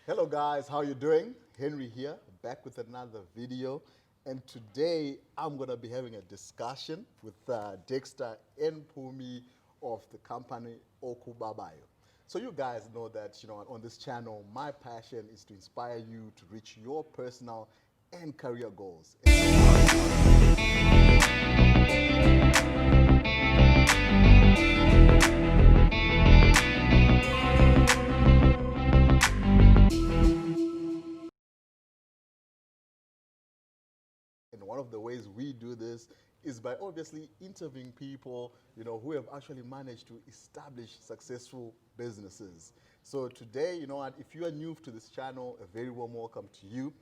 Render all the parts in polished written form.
Hello guys, how you doing? Henry here, back with another video. And today I'm going to be having a discussion with Dexter and Mpumi of the company Okubabayo. So you guys know that, on this channel, my passion is to inspire you to reach your personal and career goals. And one of the ways we do this is by obviously interviewing people, who have actually managed to establish successful businesses. So today, if you are new to this channel, a very warm welcome to you.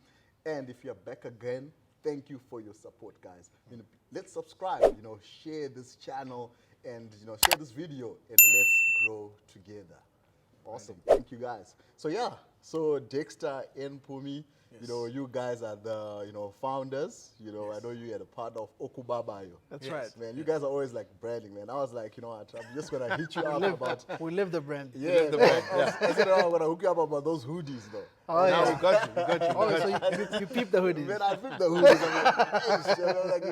And if you're back again, thank you for your support, guys. Let's subscribe, share this channel and, share this video and let's grow together. Awesome. Thank you, guys. So Dexter and Mpumi, Yes. you guys are the, founders. I know you are a part of Okubabayo. That's right. Man, you guys are always like branding, man. I was like, what, I'm just going to hit you up about... We live the brand. Yeah, the brand, I said, I'm going to hook you up about those hoodies, though. Oh, Now yeah. we got you. Oh, so you peep the hoodies. Man, I peeped the hoodies. I'm like,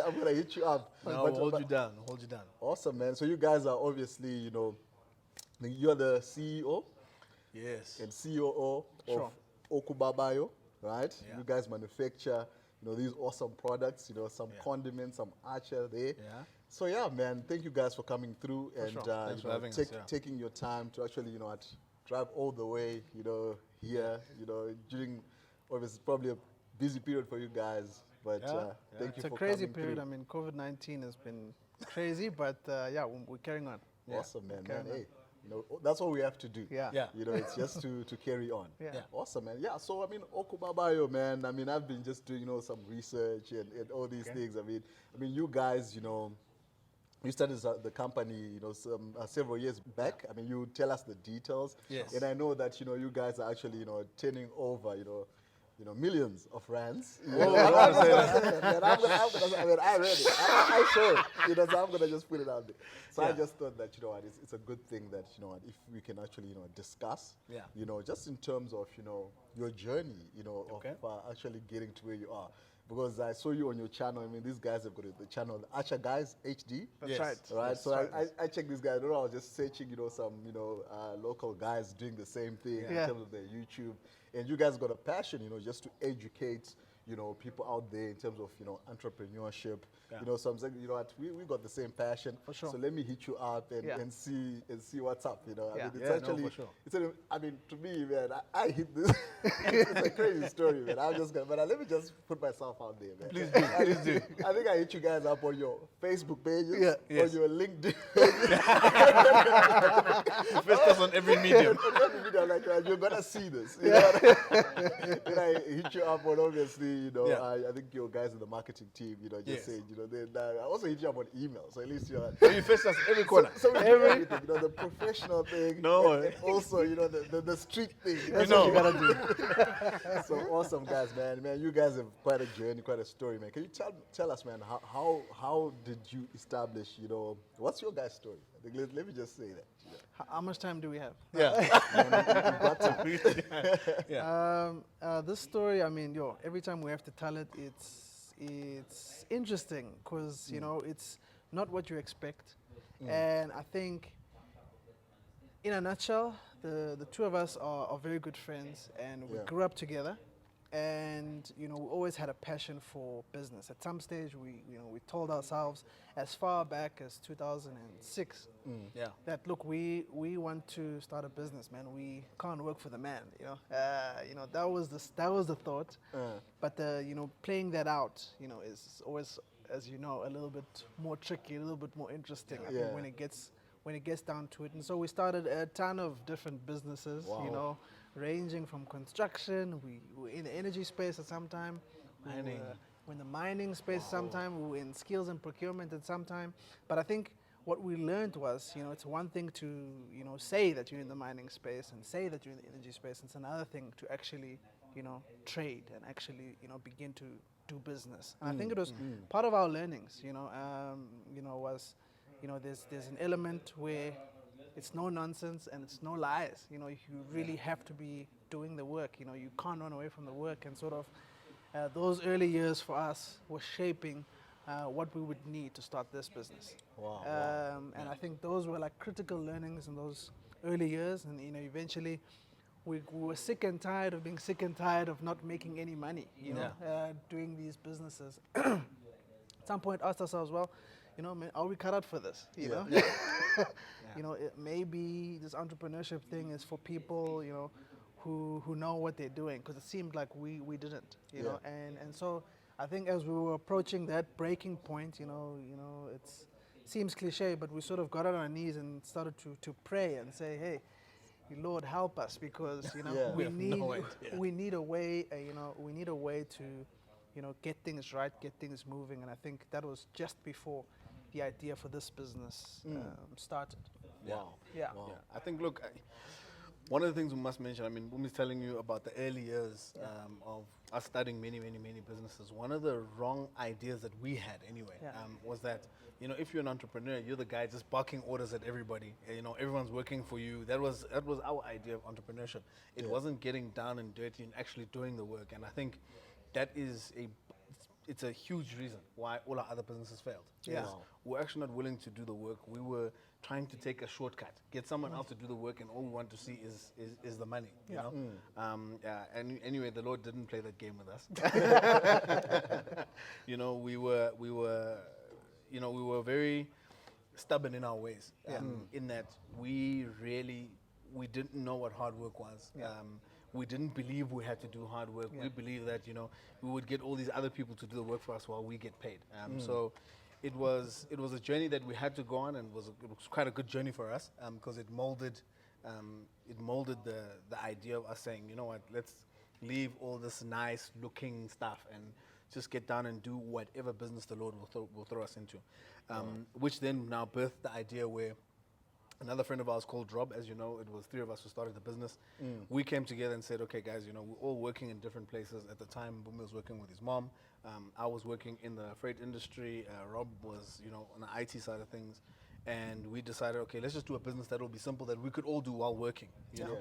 I'm going to hit you up. Now But- hold you down. Hold you down. Awesome, man. So you guys are obviously, you're the CEO Yes. and COO Sure. of Okubabayo, right? Yeah. You guys manufacture, these awesome products, some Yeah. condiments, some archer there. Yeah. So yeah, man, thank you guys for coming through and sure. Thanks for having us, yeah. taking your time to actually, drive all the way, here, during obviously probably a busy period for you guys, but Yeah. thank you It's a for crazy coming period. through. I mean, COVID-19 has been crazy, but yeah, we're carrying on. Yeah. Awesome, man. Carry on. Hey, that's all we have to do. Yeah. Yeah. It's just to carry on. Yeah. Yeah. Awesome, man. Yeah, so, Okubabayo, man, I've been just doing, some research and all these things. I mean, you guys, you started the company, several years back. I mean, you tell us the details. Yes. And I know that, you guys are actually, turning over, millions of rands. don't wanna say I read it. I saw it. So I'm gonna just put it out there. So I Yeah. just thought that it's a good thing that if we can actually discuss, Yeah. just in terms of your journey, Okay. of actually getting to where you are. Because I saw you on your channel. I mean, these guys have got the channel, the Archer Guys HD. That's Yes. right. Right, That's so right. I checked this guy. I was just searching, some local guys doing the same thing in Yeah. terms of their YouTube, and you guys got a passion, just to educate, people out there in terms of entrepreneurship. Yeah. So I'm saying, what, we got the same passion. For sure. So let me hit you up and, Yeah. and see what's up. I Yeah. mean, it's Yeah, no, actually, for sure. to me, man, I hit this. It's a crazy story, man. I'm just gonna, but let me just put myself out there, man. Please do. Please do. I think I hit you guys up on your Facebook pages, Yeah. Yes. on your LinkedIn. First us on every medium. On every video, I'm like, you're gonna see this. Then I hit you up on obviously, Yeah. I think your guys in the marketing team, just Yes. saying, then I also hit you up on email, so at least you're. So you first us every corner. So we do everything, the professional thing, No. and also, the street thing. That's know. what you gotta do. So awesome, guys, man. Man, you guys have quite a journey, quite a story, man. Can you tell us, man, how did you establish, what's your guys' story? I think let me just say that. How much time do we have? Yeah. Yeah. This story, I mean, every time we have to tell it, it's interesting because it's not what you expect, and I think, in a nutshell, the two of us are very good friends, and we Yeah. grew up together, and we always had a passion for business. At some stage, we told ourselves as far back as 2006. Yeah. That look, we want to start a business, man. We can't work for the man, that was the thought. But playing that out, is always, as you know, a little bit more tricky, a little bit more interesting. I Yeah. think when it gets down to it. And so we started a ton of different businesses, Wow. ranging from construction. We were in the energy space at some time. Mining. We're in the mining space sometime. We were in skills and procurement at some time. But I think what we learned was, it's one thing to, say that you're in the mining space and say that you're in the energy space. It's another thing to actually, trade and actually, begin to do business. And I think it was part of our learnings, was, there's an element where it's no nonsense and it's no lies. You really have to be doing the work. You know, you can't run away from the work, and sort of those early years for us were shaping what we would need to start this business. Wow, And I think those were like critical learnings in those early years, and you know, eventually we were sick and tired of being sick and tired of not making any money, you know, doing these businesses. At some point asked ourselves, well, you know, are we cut out for this? You know, you know, maybe this entrepreneurship thing is for people, you know, who know what they're doing, because it seemed like we didn't, you know, and so I think as we were approaching that breaking point, you know, it seems cliche, but we sort of got on our knees and started to pray and say, hey, Lord, help us, because you know we need a way, you know, we need a way to, you know, get things right, get things moving, and I think that was just before the idea for this business started. Wow. Yeah. Wow. I think, look, one of the things we must mention, I mean, Mpumi's telling you about the early years of us starting many businesses. One of the wrong ideas that we had anyway was that, you know, if you're an entrepreneur, you're the guy just barking orders at everybody. You know, everyone's working for you. That was our idea of entrepreneurship. It wasn't getting down and dirty and actually doing the work. And I think that is it's a huge reason why all our other businesses failed. Yeah. Is we're actually not willing to do the work. We were trying to take a shortcut, get someone else to do the work, and all we want to see is the money. You know. And anyway, the Lord didn't play that game with us. You know, we were very stubborn in our ways. In that we didn't know what hard work was. We didn't believe we had to do hard work. We believed that, you know, we would get all these other people to do the work for us while we get paid. So it was a journey that we had to go on, and it was quite a good journey for us, because it molded the idea of us saying, you know what, let's leave all this nice looking stuff and just get down and do whatever business the Lord will throw us into. Which then now birthed the idea where another friend of ours called Rob, as you know, it was three of us who started the business. We came together and said, okay, guys, you know, we're all working in different places. At the time, Mpumi was working with his mom. I was working in the freight industry. Rob was, you know, on the IT side of things. And we decided, okay, let's just do a business that will be simple, that we could all do while working, you know.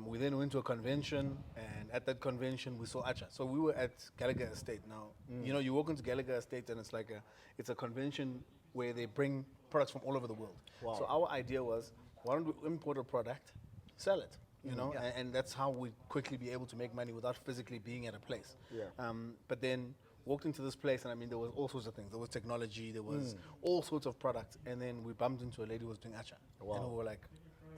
We then went to a convention, and at that convention, we saw Acha. So we were at Gallagher Estate. Now, you know, you walk into Gallagher Estate, and it's a convention where they bring products from all over the world. Wow. So our idea was, why don't we import a product, sell it, you know, and that's how we quickly be able to make money without physically being at a place. But then walked into this place, and I mean, there was all sorts of things. There was technology, there was all sorts of products, and then we bumped into a lady who was doing Acha. Wow. And we were like,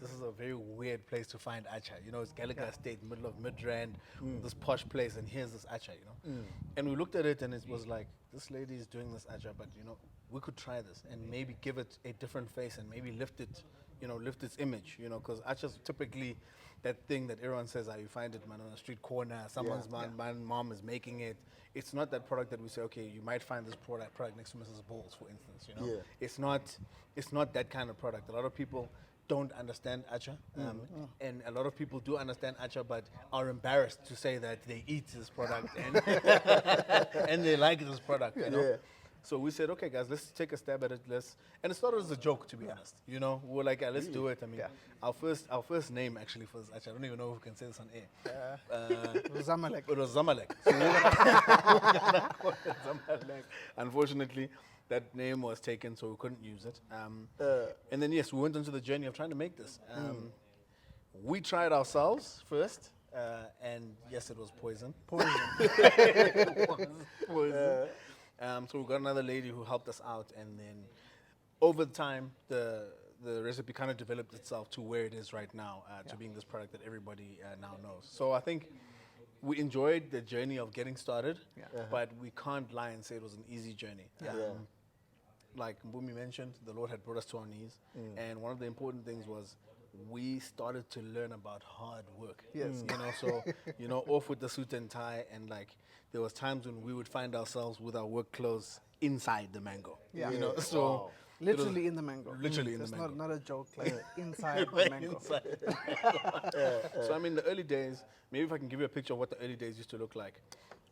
this is a very weird place to find Acha. You know, it's Gallagher Estate, middle of Midrand, this posh place, and here's this Acha, you know. And we looked at it, and it was like, this lady is doing this Acha, but, you know, we could try this and maybe give it a different face and maybe lift it, you know, lift its image, you know, because Acha's typically that thing that everyone says, you find it, man, on a street corner, someone's mom is making it. It's not that product that we say, okay, you might find this product next to Mrs. Bowles, for instance, you know. It's not that kind of product. A lot of people don't understand Acha, and a lot of people do understand Acha, but are embarrassed to say that they eat this product and and they like this product, you know. So we said, okay, guys, let's take a stab at it. And it started as a joke, to be honest. You know, we were like, let's do it. I mean, our first name actually for this, actually, I don't even know if we can say this on air. It was Zamalek. It was Zamalek. So we were gonna call it Zamalek. Unfortunately, that name was taken, so we couldn't use it. And then, yes, we went into the journey of trying to make this. We tried ourselves first, and yes, it was poison. It was poison. So we got another lady who helped us out, and then over time, the recipe kind of developed itself to where it is right now, to being this product that everybody now knows. So I think we enjoyed the journey of getting started, but we can't lie and say it was an easy journey. Like Mpumi mentioned, the Lord had brought us to our knees, and one of the important things was we started to learn about hard work. You know, so, you know, off with the suit and tie, and like there was times when we would find ourselves with our work clothes inside the mango. You know, so literally in the mango. Literally in the That's mango. not a joke, like inside the mango. So I mean, the early days, maybe if I can give you a picture of what the early days used to look like.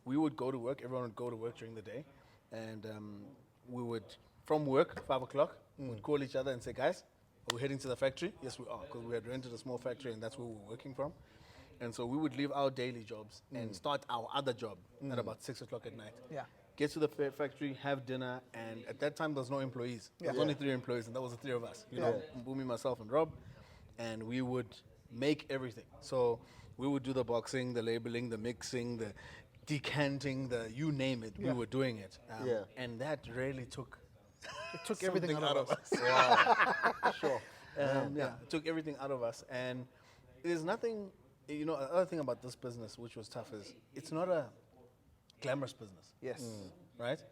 We would go to work, everyone would go to work during the day, and we would, from work, 5 o'clock, we'd call each other and say, guys, are we heading to the factory? Yes, we are, because we had rented a small factory and that's where we were working from. And so we would leave our daily jobs and start our other job at about 6 o'clock at night. Yeah. Get to the factory, have dinner, and at that time there was no employees. There was only 3 employees, and that was the 3 of us. You know, Mpumi, myself, and Rob, and we would make everything. So we would do the boxing, the labeling, the mixing, the decanting, the you name it. We were doing it, and that really took It took everything something out of us. Wow. Sure. it took everything out of us. And there's nothing, you know, the other thing about this business, which was tough, is it's not a glamorous business. Yes. Right?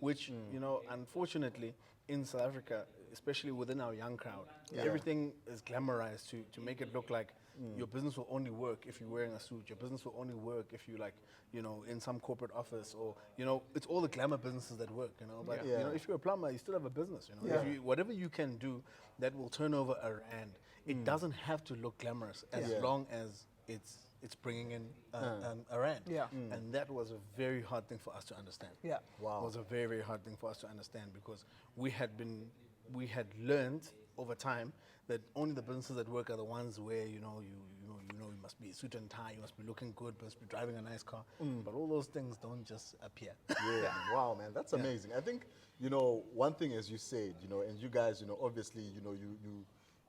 Which, you know, unfortunately, in South Africa, especially within our young crowd, everything is glamorized to make it look like your business will only work if you're wearing a suit. Your business will only work if you like, you know, in some corporate office, or, you know, it's all the glamour businesses that work, you know. But, you know, if you're a plumber, you still have a business, you know. If you, whatever you can do that will turn over a rand, it doesn't have to look glamorous as long as it's bringing in a rand. Yeah. And that was a very hard thing for us to understand. Yeah. Wow. It was a very, very hard thing for us to understand, because we had learned over time that only the businesses that work are the ones where, you must be suit and tie, you must be looking good, you must be driving a nice car. But all those things don't just appear. Yeah. Wow, man, that's amazing. I think, you know, one thing, as you said, you know, and you guys, you know, obviously, you know,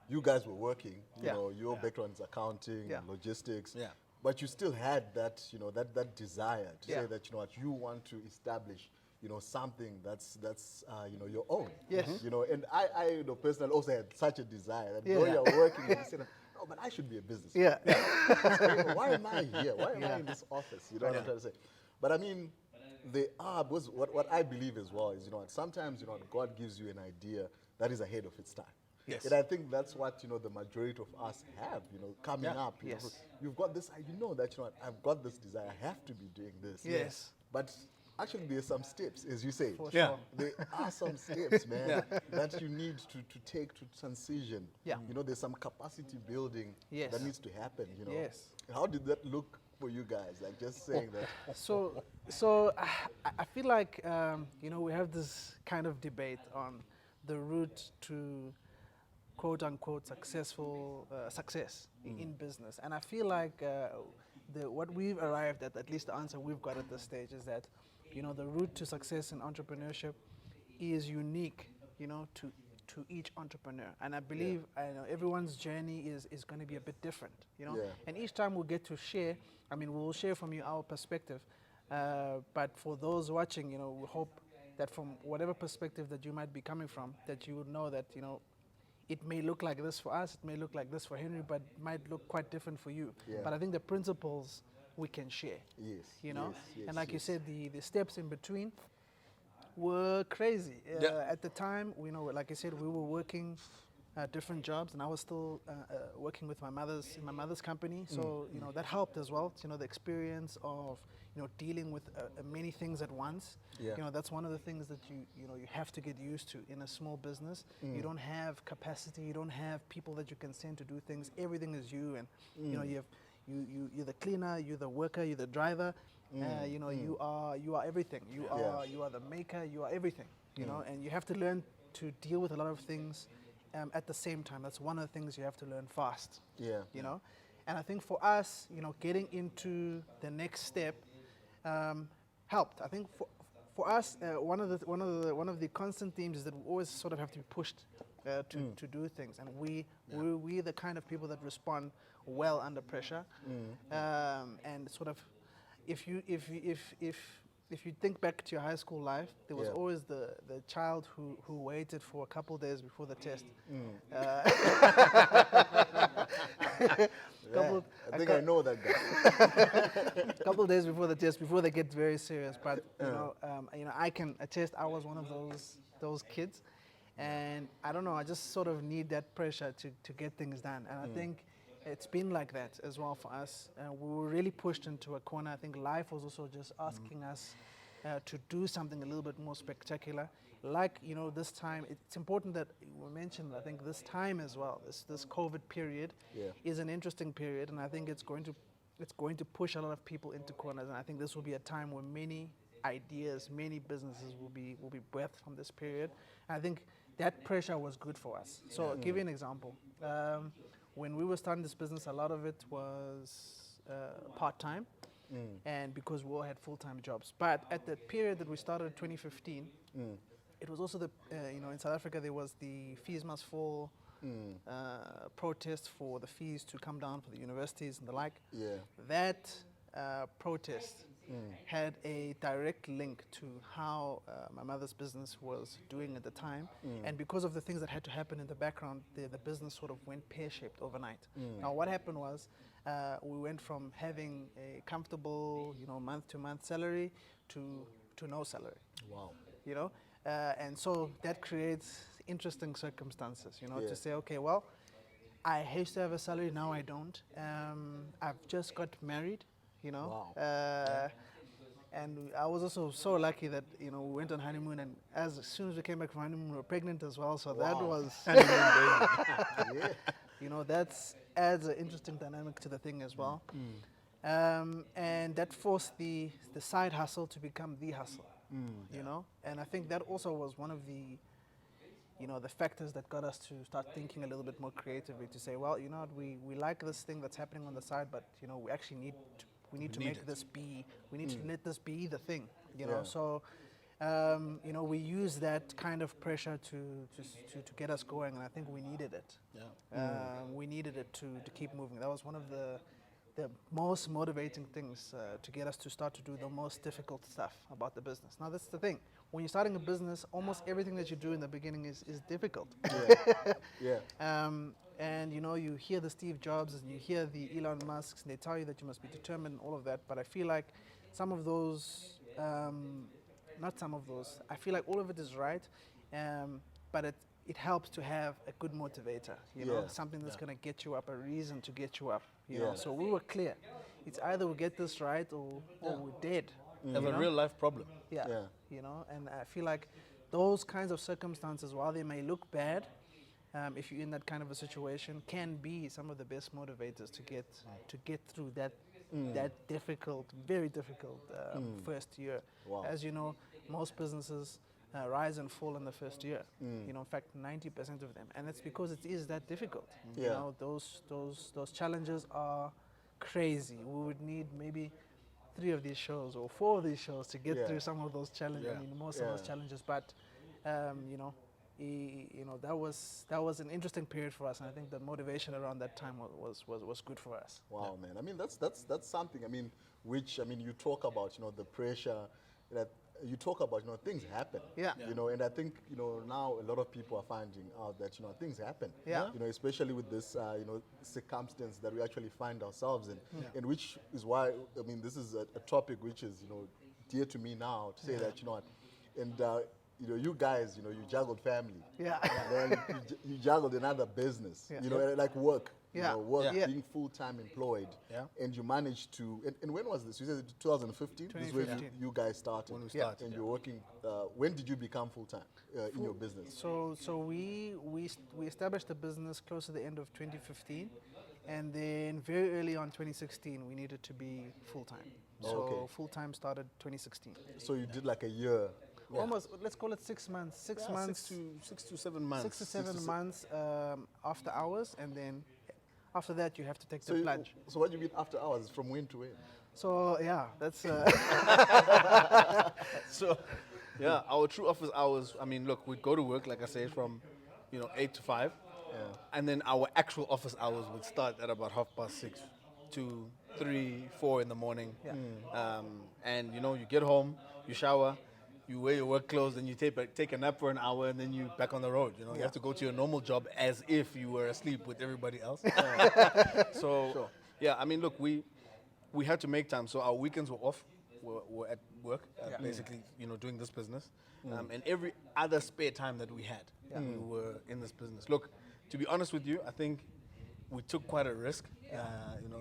you guys were working, you know, your background is accounting, and logistics. Yeah. But you still had that, you know, that desire to say that, you know what, you want to establish, you know, something that's you know, your own. Yes. You know, and I you know, personally also had such a desire that though you're working, and you say, no, but I should be a business. Yeah. Why am I here? Why am I in this office? You know what I'm trying to say? But I mean, what I believe as well is, you know what, sometimes, you know, God gives you an idea that is ahead of its time. Yes. And I think that's what, you know, the majority of us have, you know, coming up. You know, you've got this, you know that, you know what, I've got this desire, I have to be doing this. Yes. But actually there's some steps, as you say. For Yeah. sure. There are some steps, man, that you need to take to transition. Yeah. You know, there's some capacity building Yes. that needs to happen, you know. Yes. How did that look for you guys? Like, just saying that. So I feel like, you know, we have this kind of debate on the route to quote unquote successful success in business. And I feel like what we've arrived at least the answer we've got at this stage is that, you know, the route to success in entrepreneurship is unique, you know, to each entrepreneur. And I believe know everyone's journey is going to be a bit different, you know. And each time we'll get to share, I mean, we'll share from you our perspective. But for those watching, you know, we hope that from whatever perspective that you might be coming from, that you would know that, you know, it may look like this for us, it may look like this for Henry, but it might look quite different for you. But I think the principles we can share. Yes. You know? Yes, And like you yes. said, the steps in between were crazy. At the time, you know, like I said, we were working different jobs, and I was still working with in my mother's company. So, you know, that helped as well. You know, the experience of, you know, dealing with many things at once. You know, that's one of the things that you know, you have to get used to in a small business. You don't have capacity, you don't have people that you can send to do things. Everything is you, and you know, you're the cleaner, you're the worker, you're the driver. You know, you are everything. You are the maker, you are everything. You know, and you have to learn to deal with a lot of things at the same time. That's one of the things you have to learn fast. You know, and I think for us, you know, getting into the next step helped. I think for us, one of the constant themes is that we always sort of have to be pushed to do things, and we're the kind of people that respond well under pressure, and sort of if you think back to your high school life, there was always the child who waited for a couple days before the test. I think I know that guy. A couple of days before the test, before they get very serious. But you know, I can attest I was one of those kids, and I don't know. I just sort of need that pressure to get things done, and I think it's been like that as well for us. We were really pushed into a corner. I think life was also just asking us to do something a little bit more spectacular. Like, you know, this time, it's important that we mentioned, I think, this time as well, this COVID period is an interesting period, and I think it's going to push a lot of people into corners, and I think this will be a time where many ideas, many businesses will be birthed from this period. And I think that pressure was good for us. So I'll give you an example. When we were starting this business, a lot of it was part-time, and because we all had full-time jobs. But at the period that we started, 2015, it was also in South Africa there was the fees must fall protest for the fees to come down for the universities and the like. Yeah. That protest had a direct link to how my mother's business was doing at the time. And because of the things that had to happen in the background, the business sort of went pear-shaped overnight. Now what happened was we went from having a comfortable, month-to-month salary to no salary. Wow. And so that creates interesting circumstances, Yeah. to say, okay, well, I used to have a salary, now I don't. I've just got married, Wow. and I was also so lucky that, we went on honeymoon, and as soon as we came back from honeymoon, we were pregnant as well, so that Wow. was, Yeah. that adds an interesting dynamic to the thing as well. And that forced the side hustle to become the hustle, and I think that also was one of the the factors that got us to start thinking a little bit more creatively, to say, well, we like this thing that's happening on the side, but we actually need to make this be, we need to let this be the thing, Yeah. so we use that kind of pressure to get us going, and I think we needed it. We needed it to keep moving. That was one of the most motivating things to get us to start to do the most difficult stuff about the business. Now that's the thing. When you're starting a business, almost everything that you do in the beginning is difficult. Yeah. And you hear the Steve Jobs and you hear the Elon Musks, and they tell you that you must be determined and all of that. But I feel like some of those, not some of those, I feel like all of it is right, but it helps to have a good motivator, Yeah. something that's going to get you up, a reason to get you up. Yeah. So we were clear. It's either we get this right or we're dead. Have a real life problem. Yeah. Yeah. And I feel like those kinds of circumstances, while they may look bad, if you're in that kind of a situation, can be some of the best motivators to get through that difficult, very difficult first year. Wow. As you know, most businesses rise and fall in the first year. In fact, 90% of them, and it's because it is that difficult. Yeah. Those challenges are crazy. We would need maybe 3 of these shows or 4 of these shows to get Yeah. through some of those challenges. Yeah. I mean, most of those challenges, but that was an interesting period for us, and I think the motivation around that time was good for us. Wow, man. I mean, that's something. I mean, you talk about, the pressure that you talk about, things happen. Yeah. And I think, now a lot of people are finding out that, things happen. Yeah. Especially with this, circumstance that we actually find ourselves in, and which is why, I mean, this is a topic which is, dear to me now, to say that, and you guys, you juggled family. Yeah. Then you juggled another business, Yeah. like work. Yeah. Work, Yeah. being full-time employed. Yeah. And you managed to, and when was this? You said 2015? This is when 2015. you guys started. When we Yeah. started. And you're working, when did you become full-time in your business? So we established the business close to the end of 2015, and then very early on 2016 we needed to be full time. So Okay. full time started 2016. So you did like a year. Almost, let's call it 6 months. 6 Yeah, months. 6 to 7 months. 6 to 7 months after hours, and then after that you have to take So, the plunge. so what do you mean after hours? From when to when? So yeah, that's So, yeah, our true office hours, I mean, look, we'd go to work, like I say, from, 8 to 5. Yeah. And then our actual office hours would start at about 6:30 to 3, 4 in the morning. Yeah. And, you get home, you shower, you wear your work clothes, then you take a nap for an hour, and then you back on the road. You have to go to your normal job as if you were asleep with everybody else. So, yeah, I mean, look, we had to make time. So our weekends were off. We're at work, basically, doing this business. And every other spare time that we had, we were in this business. Look, to be honest with you, I think we took quite a risk.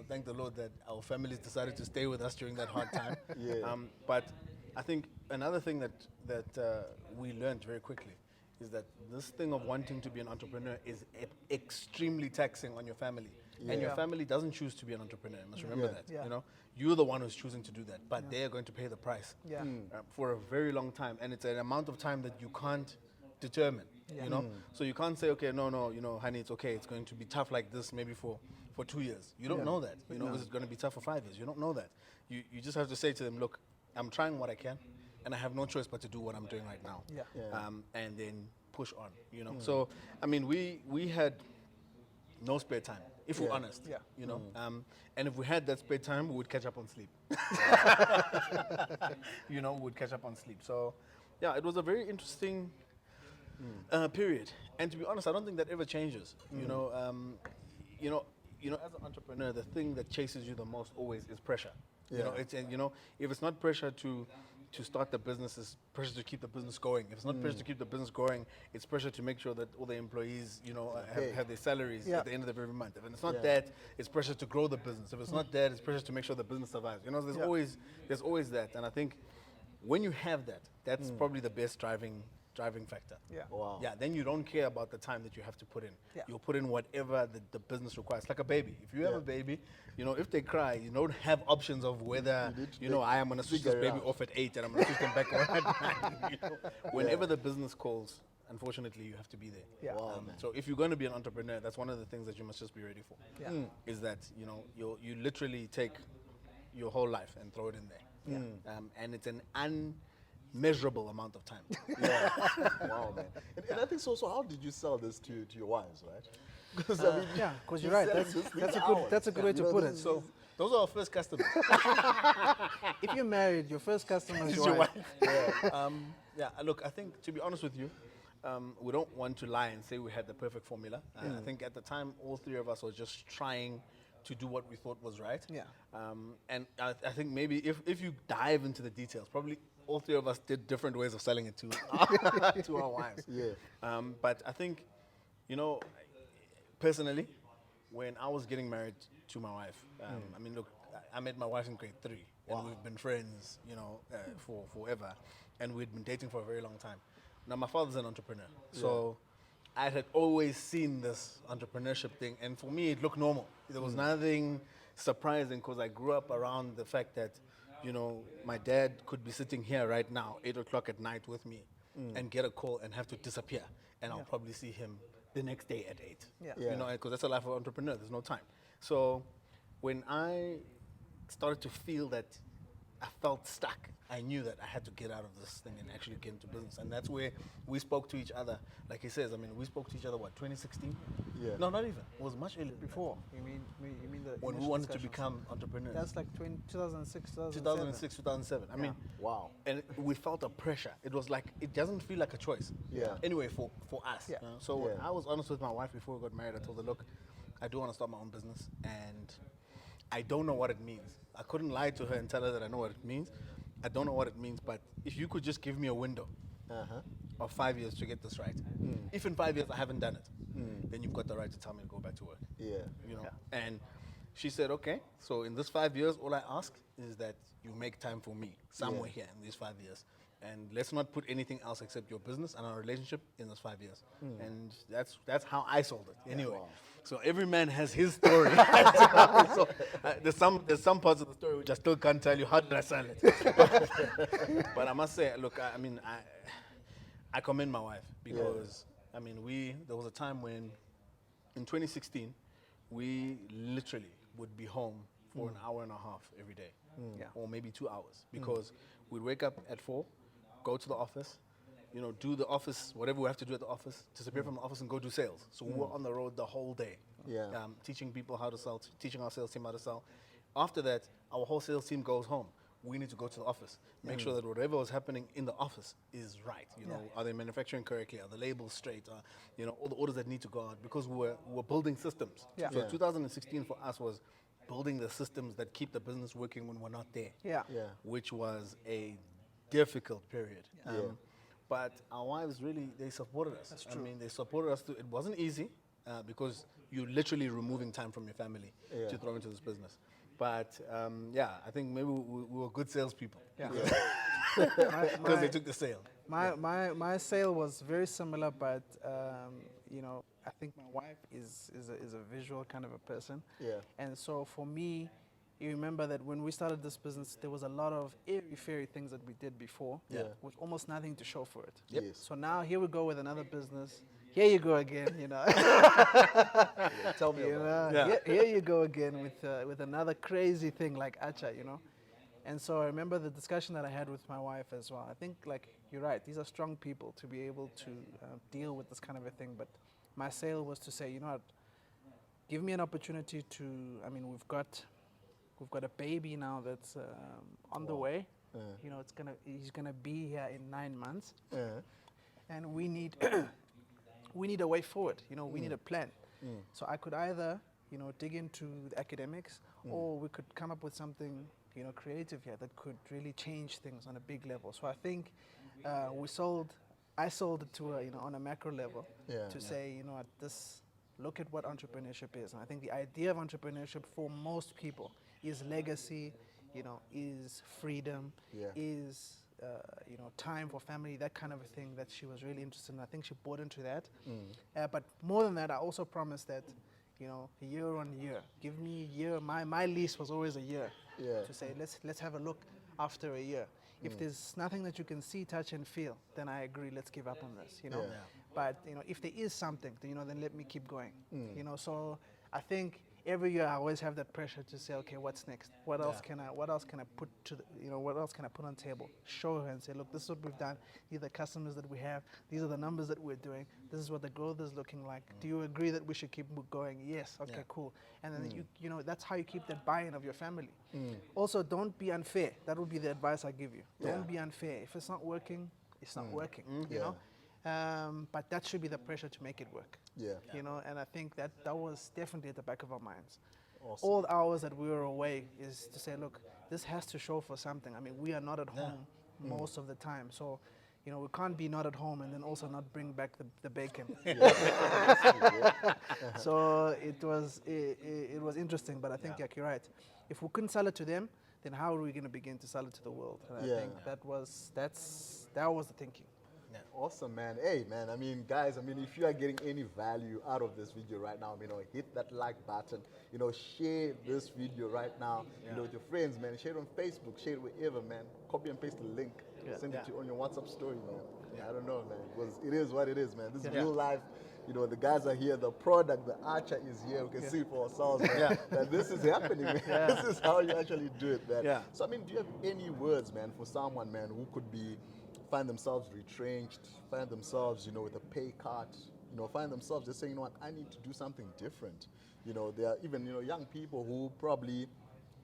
Thank the Lord that our families decided to stay with us during that hard time. Yeah. But I think another thing that we learned very quickly is that this thing of wanting to be an entrepreneur is extremely taxing on your family. And your Yeah. family doesn't choose to be an entrepreneur. You must remember that. Yeah. You're the one who's choosing to do that, but they're going to pay the price Yeah. for a very long time, and it's an amount of time that you can't determine. Yeah. So you can't say, okay, no, honey, it's okay. It's going to be tough like this maybe for for 2 years. You don't know that. You know, is it going to be tough for 5 years? You don't know that. You just have to say to them, look, I'm trying what I can, and I have no choice but to do what I'm doing right now. And then push on, you know. So, I mean, we had no spare time, if we're honest, you know. And if we had that spare time, we would catch up on sleep. You know, we would catch up on sleep. So, yeah, it was a very interesting period. And to be honest, I don't think that ever changes. You know, as an entrepreneur, the thing that chases you the most always is pressure. You know, if it's not pressure to start the business, it's pressure to keep the business going. If it's not pressure to keep the business going, it's pressure to make sure that all the employees, you know, have their salaries at the end of every month. If it's not that, it's pressure to grow the business. If it's not that, it's pressure to make sure the business survives. You know, there's always that. And I think when you have that, that's probably the best driving factor. Yeah, then you don't care about the time that you have to put in. You'll put in whatever the business requires. Like a baby. If you have a baby, you know, if they cry, you don't have options of whether, you know, I am going to switch this baby off at 8 and I'm going to switch them back on at 9. You know? Whenever the business calls, unfortunately, you have to be there. So if you're going to be an entrepreneur, that's one of the things that you must just be ready for. Is that, you know, you literally take your whole life and throw it in there. And it's an unmeasurable amount of time. Wow, man. And I think so how did you sell this to your wives, right? Because I mean, because you're right. That's a good way to put it. So those are our first customers. If you're married, your first customer is Is your wife. Look, I think, to be honest with you, we don't want to lie and say we had the perfect formula. I think at the time, all three of us were just trying to do what we thought was right. And I think maybe if you dive into the details, probably all three of us did different ways of selling it to our wives. But I think, you know, personally, when I was getting married to my wife, I mean, look, I met my wife in grade 3, and we've been friends, you know, for forever, and we'd been dating for a very long time. Now, my father's an entrepreneur, so I had always seen this entrepreneurship thing, and for me, it looked normal. There was nothing surprising because I grew up around the fact that, you know, my dad could be sitting here right now, 8 o'clock at night with me, and get a call and have to disappear, and I'll probably see him the next day at 8. You know, because that's the life of an entrepreneur. There's no time. So when I started to feel that I felt stuck, I knew that I had to get out of this thing and actually get into business. And that's where we spoke to each other. Like he says, I mean, we spoke to each other, what, 2016? No, not even. It was much earlier. Before. You mean the when we wanted to become entrepreneurs. That's like 2006, 2007. 2006, 2007. I mean, wow. And we felt a pressure. It was like, it doesn't feel like a choice. Anyway, for us. So when I was honest with my wife before we got married, I told her, look, I do want to start my own business, and I don't know what it means. I couldn't lie to her and tell her that I know what it means. I don't know what it means, but if you could just give me a window of 5 years to get this right. If in 5 years I haven't done it, then you've got the right to tell me to go back to work. You know. And she said, okay, so in this 5 years, all I ask is that you make time for me somewhere here in these 5 years. And let's not put anything else except your business and our relationship in those 5 years. And that's how I sold it. Anyway, so every man has his story. So, there's some parts of the story which I still can't tell you. How did I sell it? But I must say, look, I mean, I commend my wife because, I mean, there was a time when, in 2016, we literally would be home for an hour and a half every day, or maybe 2 hours, because we'd wake up at 4, go to the office, you know, do the office, whatever we have to do at the office, disappear from the office and go do sales. So we were on the road the whole day, teaching people how to sell, teaching our sales team how to sell. After that, our whole sales team goes home. We need to go to the office, make sure that whatever was happening in the office is right. You know, are they manufacturing correctly? Are the labels straight? You know, all the orders that need to go out, because we're building systems. So 2016 for us was building the systems that keep the business working when we're not there. Which was a difficult period. But our wives really, they supported us. That's true. I mean, they supported us. It wasn't easy because you're literally removing time from your family to throw into this business. But I think maybe we were good salespeople. Because they took the sale. My sale was very similar, but you know, I think my wife is a visual kind of a person. And so for me, you remember that when we started this business, there was a lot of airy-fairy things that we did before with almost nothing to show for it. So now here we go with another business. here you go again, you know. Tell me You about know, Yeah. here you go again with another crazy thing like Acha, you know. And so I remember the discussion that I had with my wife as well. I think, like, you're right, these are strong people to be able to deal with this kind of a thing. But my sale was to say, you know what, give me an opportunity to, I mean, we've got a baby now that's on the way. You know, he's gonna be here in 9 months, and we need we need a way forward. You know, we need a plan. So I could either, you know, dig into the academics, or we could come up with something, you know, creative here that could really change things on a big level. So I think I sold it to a, you know, on a macro level, to say, you know what, look at what entrepreneurship is. And I think the idea of entrepreneurship for most people is legacy, you know, is freedom, is you know, time for family, that kind of a thing that she was really interested in. I think she bought into that. But more than that, I also promised that, you know, year on year, give me a year. My lease was always a year, to say let's have a look after a year. If there's nothing that you can see, touch, and feel, then I agree. Let's give up on this. You know. Yeah. But you know, if there is something, you know, then let me keep going. You know. So I think every year I always have that pressure to say, okay, what's next? What else can I put to the, you know, what else can I put on the table? Show her and say, look, this is what we've done. These are the customers that we have. These are the numbers that we're doing. This is what the growth is looking like. Do you agree that we should keep going? Yes. Okay, cool. And then you know, that's how you keep that buy-in of your family. Also, don't be unfair. That would be the advice I give you. Don't be unfair. If it's not working, it's not working. You know. But that should be the pressure to make it work. You know, and I think that was definitely at the back of our minds. Awesome. All the hours that we were away is to say, look, this has to show for something. I mean, we are not at home most of the time, so you know, we can't be not at home and then also not bring back the bacon. So it was interesting, but I think you're right. If we couldn't sell it to them, then how are we going to begin to sell it to the world? And I think that was the thinking. Awesome, man. Hey, man, I mean, guys, I mean, if you are getting any value out of this video right now, you know, hit that like button, you know, share this video right now, you know, with your friends, man. Share it on Facebook, share it wherever, man. Copy and paste the link, send it to on your WhatsApp story, man. I don't know, man, because it is what it is, man. This is real life. You know, the guys are here, the product, the archer is here. We can see it for ourselves, man. That this is happening, man. This is how you actually do it, man. So, I mean, do you have any words, man, for someone, man, who could find themselves retrenched, find themselves, you know, with a pay cut, you know, find themselves just saying, you know what, I need to do something different. You know, there are even, you know, young people who probably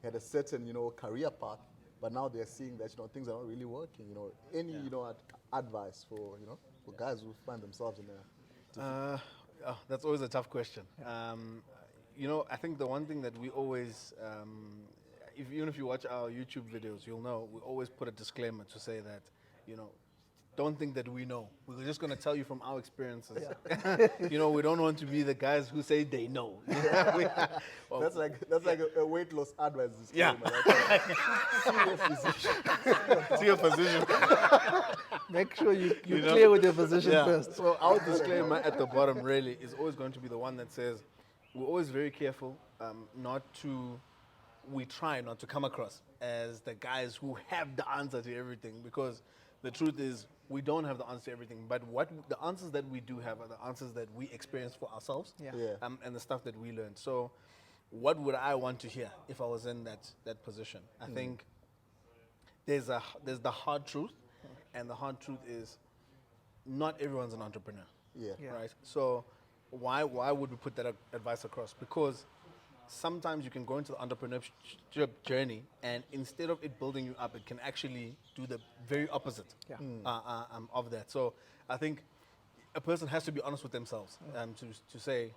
had a certain, you know, career path, but now they're seeing that, you know, things are not really working. You know, any, you know, advice for, you know, for guys who find themselves in a that's always a tough question. You know, I think the one thing that we always, even if you watch our YouTube videos, you'll know we always put a disclaimer to say that, you know, don't think that we know. We're just going to tell you from our experiences. You know, we don't want to be the guys who say they know. Well, that's like a weight loss advice. See a physician. See a physician. Make sure you're You know? clear with your position first. So our disclaimer at the bottom really is always going to be the one that says we're always very careful we try not to come across as the guys who have the answer to everything, because the truth is we don't have the answer to everything, but the answers that we do have are the answers that we experience for ourselves, and the stuff that we learned. So what would I want to hear if I was in that position? I think there's the hard truth, and the hard truth is not everyone's an entrepreneur. Right? So why would we put that advice across? Because sometimes you can go into the entrepreneurship journey, and instead of it building you up, it can actually do the very opposite of that. So I think a person has to be honest with themselves to say,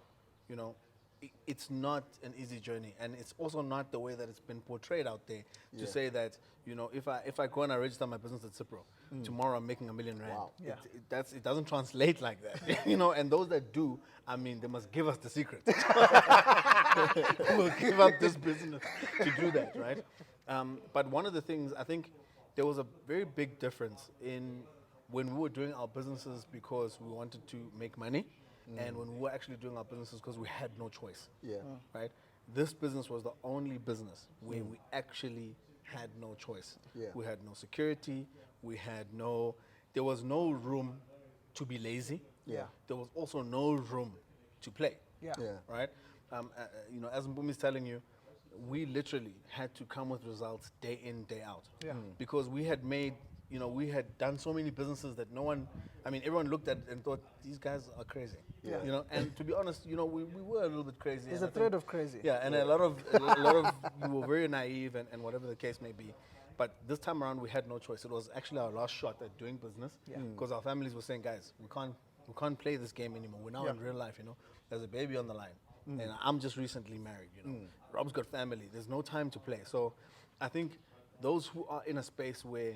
you know, it's not an easy journey, and it's also not the way that it's been portrayed out there to say that, you know, if I go and I register my business at Cipro, tomorrow I'm making R1 million. Wow. It doesn't translate like that. You know, and those that do, I mean, they must give us the secret. We'll give up this business to do that, right? But one of the things, I think there was a very big difference in when we were doing our businesses because we wanted to make money, and when we were actually doing our businesses because we had no choice. Right? This business was the only business where we actually had no choice. We had no security. There was no room to be lazy. Yeah. there was also no room to play. Yeah. Yeah. Right? You know, as Mpumi is telling you, we literally had to come with results day in, day out. Yeah. Because we had made, you know, we had done so many businesses that no one, I mean, everyone looked at it and thought, these guys are crazy. Yeah. You know, and to be honest, you know, we were a little bit crazy. There's and a I thread think- of crazy. Yeah, and a lot of you were very naive and whatever the case may be. But this time around, we had no choice. It was actually our last shot at doing business because our families were saying, guys, we can't play this game anymore. We're now in real life, you know. There's a baby on the line, and I'm just recently married, you know. Rob's got family. There's no time to play. So I think those who are in a space where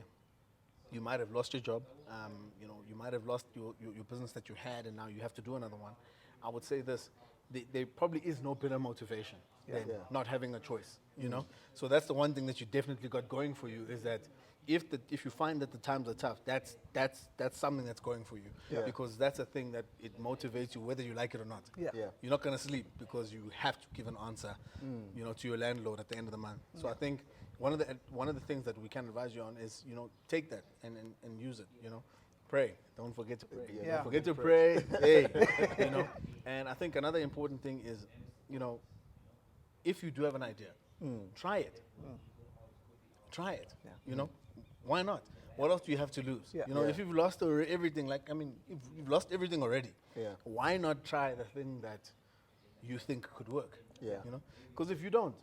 you might have lost your job, you know, you might have lost your business that you had, and now you have to do another one. I would say this: there probably is no better motivation than not having a choice. You know, so that's the one thing that you definitely got going for you is that if you find that the times are tough, that's something that's going for you because that's a thing that it motivates you whether you like it or not. Yeah. Yeah. You're not going to sleep because you have to give an answer, you know, to your landlord at the end of the month. So I think one of the things that we can advise you on is, you know, take that and use it. You know, pray. Don't forget to pray. Yeah. Don't forget to pray. Hey, you know. And I think another important thing is, you know, if you do have an idea, try it. Try it. Yeah. You know, why not? What else do you have to lose? Yeah. You know, Yeah. if you've lost everything, like I mean, if you've lost everything already, Yeah. why not try the thing that you think could work? Yeah. You know, because if you don't,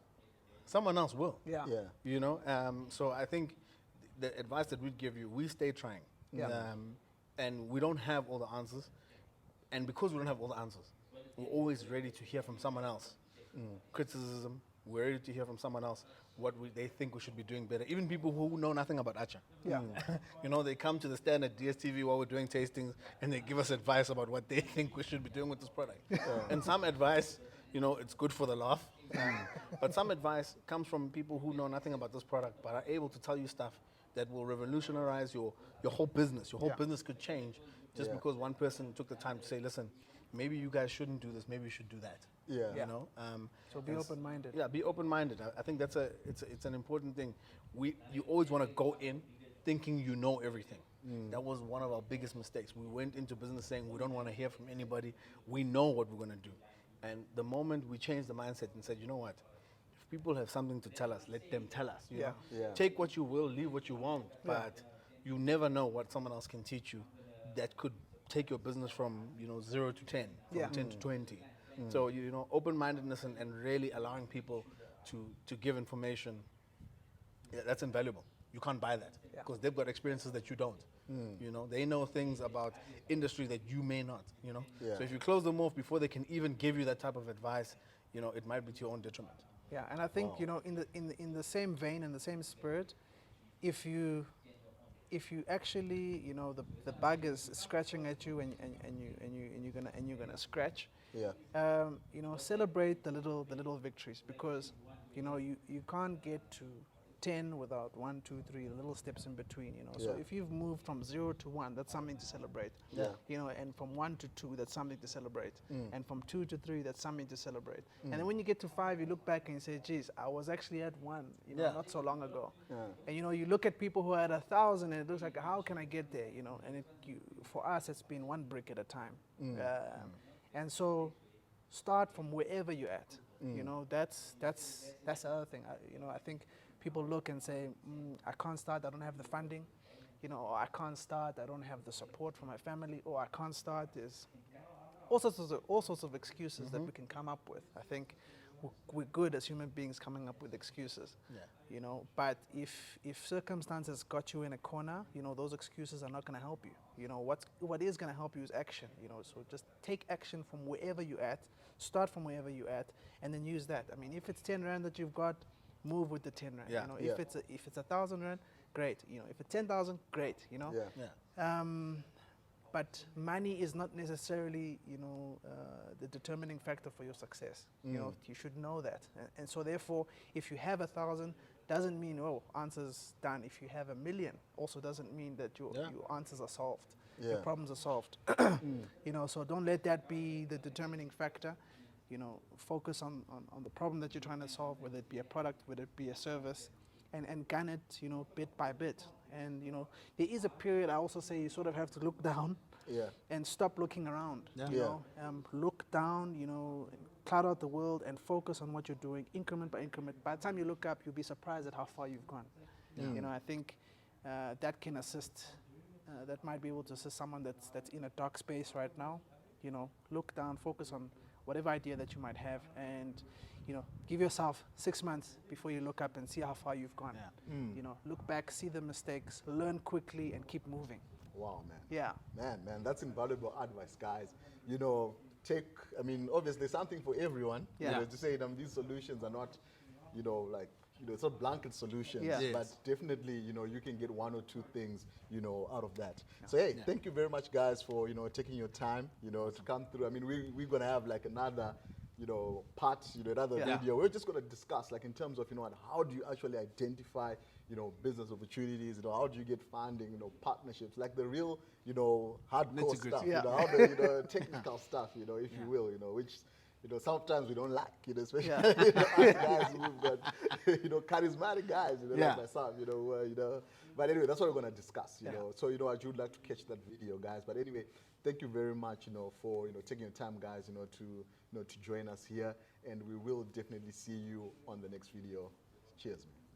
someone else will. Yeah. Yeah. You know, so I think the advice that we'd give you, we stay trying. Yeah. And we don't have all the answers. And because we don't have all the answers, we're always ready to hear from someone else. Criticism, we're ready to hear from someone else what they think we should be doing better. Even people who know nothing about Acha. Yeah. You know, they come to the stand at DSTV while we're doing tastings and they give us advice about what they think we should be doing with this product. And some advice, you know, it's good for the laugh. But some advice comes from people who know nothing about this product but are able to tell you stuff that will revolutionize your whole business. Your whole Yeah. business could change just Yeah. because one person took the time to say, listen, maybe you guys shouldn't do this, maybe you should do that. Yeah. You know? So be and s- open-minded. Yeah, be open-minded. I think it's an important thing. You always want to go in thinking you know everything. That was one of our biggest mistakes. We went into business saying we don't want to hear from anybody. We know what we're going to do. And the moment we changed the mindset and said, you know what? If people have something to tell us, let them tell us. You Yeah. know? Yeah. Take what you will, leave what you won't. But you never know what someone else can teach you that could take your business from, you know, 0 to 10, from Yeah. 10 to 20. So, you know, open-mindedness and really allowing people to give information, that's invaluable. You can't buy that Yeah. because they've got experiences that you don't. You know, they know things about industry that you may not, you know. Yeah. So if you close them off before they can even give you that type of advice, you know, it might be to your own detriment. Yeah, and I think you know, in the same vein, in the same spirit, if you actually, you know, the bug is scratching at you and you're gonna scratch, Yeah. you know, celebrate the little victories because, you know, you can't get to 10 without 1, 2, 3 little steps in between, you know. So Yeah. if you've moved from 0 to 1, that's something to celebrate. Yeah. You know, and from 1 to 2, that's something to celebrate. And from 2 to 3, that's something to celebrate. And then when you get to 5, you look back and you say, geez, I was actually at 1, you know, Yeah. not so long ago. Yeah. And you know, you look at people who are at 1,000 and it looks like, how can I get there? You know, and for us, it's been one brick at a time. And so start from wherever you're at. You know, that's the other thing. You know, I think people look and say, I can't start, I don't have the funding. You know, or I can't start, I don't have the support from my family, or I can't start. There's all sorts of excuses that we can come up with. I think we're good as human beings coming up with excuses. Yeah. You know, but if circumstances got you in a corner, you know, those excuses are not going to help you. You know, what is going to help you is action. You know, so just take action from wherever you're at, start from wherever you're at, and then use that. I mean, if it's 10 rand that you've got, move with the 10 rand. Yeah. You know, Yeah. if it's 1,000 rand, great. You know, if it's 10,000, great. You know. Yeah. Yeah. But money is not necessarily, you know, the determining factor for your success. You know, you should know that. And so therefore, if you have 1,000, doesn't mean, oh, answer's done. If you have 1,000,000, also doesn't mean that your answers are solved. Your Yeah. problems are solved. You know, so don't let that be the determining factor. You know, focus on the problem that you're trying to solve, whether it be a product, whether it be a service, and gun it, you know, bit by bit. And, you know, there is a period, I also say, you sort of have to look down and stop looking around. Yeah. You know, look down. You know, cloud out the world and focus on what you're doing, increment by increment. By the time you look up, you'll be surprised at how far you've gone. You know, I think that can assist. That might be able to assist someone that's in a dark space right now. You know, look down, focus on whatever idea that you might have, and you know, give yourself 6 months before you look up and see how far you've gone. You know, look back, see the mistakes, learn quickly, and keep moving. Wow, man. Yeah. Man, that's invaluable advice, guys. You know, I mean, obviously something for everyone. Yeah. You know, to say these solutions are not, you know, like, you know, it's not blanket solutions, Yeah. Yes. but definitely, you know, you can get one or two things, you know, out of that. So, hey, thank you very much, guys, for, you know, taking your time, you know, to come through. I mean, we're going to have like another, you know, part, you know, another Yeah. video. We're just going to discuss, like, in terms of, you know, how do you actually identify, you know, business opportunities, you know, how do you get funding, you know, partnerships, like the real, you know, hardcore Nitty-gritty. stuff, Yeah. you know, how the, you know, technical stuff, you know, if you will, you know, which, you know, sometimes we don't like, you know, especially Yeah. you know, us guys who've got, you know, charismatic guys, you know, Yeah. like myself, you know. But anyway, that's what we're going to discuss, you know. So, you know, I would like to catch that video, guys. But anyway, thank you very much, you know, for, you know, taking your time, guys, you know, to join us here. And we will definitely see you on the next video. Cheers, man.